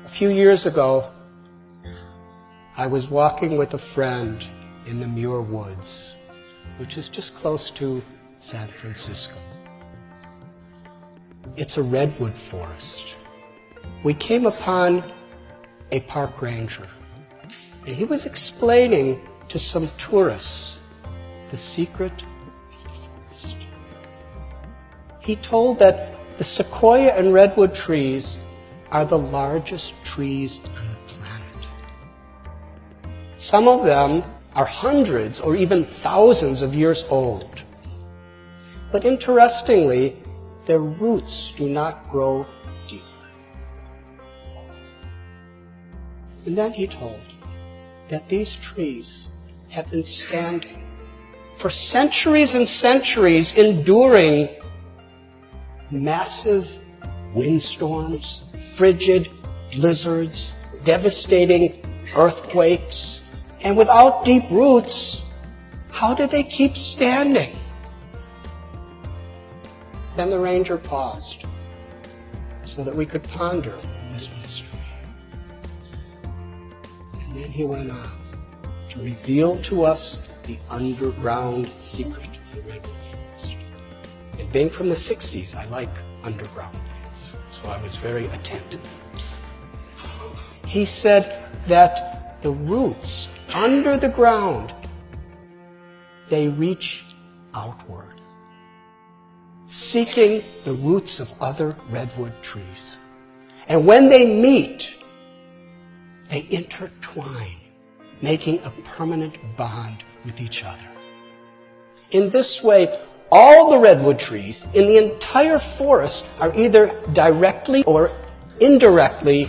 A few years ago, I was walking with a friend in the Muir Woods, which is just close to San Francisco. It's a redwood forest. We came upon a park ranger, and he was explaining to some tourists the secret of the forest. He told that the sequoia and redwood trees are the largest trees on the planet. Some of them are hundreds or even thousands of years old. But interestingly, their roots do not grow deep. And then he told that these trees have been standing for centuries and centuries, enduring massive windstorms, frigid blizzards, devastating earthquakes. And without deep roots, how do they keep standing? Then the ranger paused so that we could ponder this mystery. And then he went on to reveal to us the underground secret of the redwood forest. And being from the 60s, I like underground things, so I was very attentive. He said that the roots under the ground, they reach outward, seeking the roots of other redwood trees. And when they meet, they intertwine, making a permanent bond with each other. In this way, all the redwood trees in the entire forest are either directly or indirectly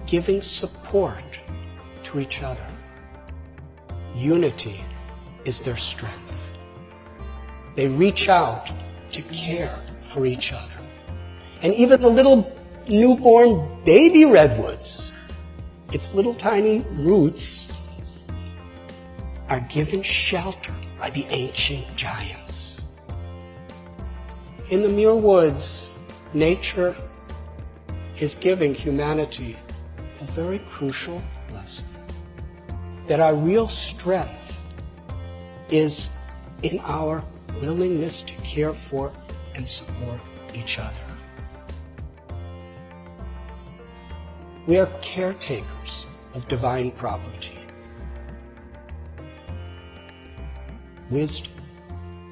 giving support to each other. Unity is their strength. They reach out to care for each other. And even the little newborn baby redwoods, its little tiny roots, are given shelter by the ancient giants. In the Muir Woods, nature is giving humanity a very crucial lesson. That our real strength is in our willingness to care for and support each other. We are caretakers of divine property. Wisdom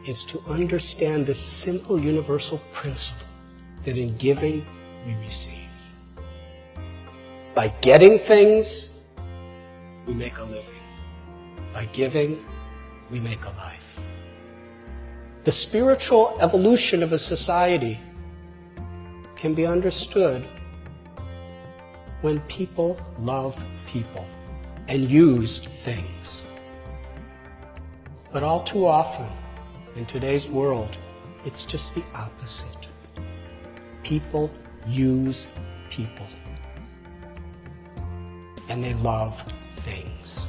is to understand the simple universal principle that in giving we receive. By getting things, we make a living. By giving, we make a life. The spiritual evolution of a society can be understood when people love people and use things. But all too often, in today's world, it's just the opposite. People use people. And they love things.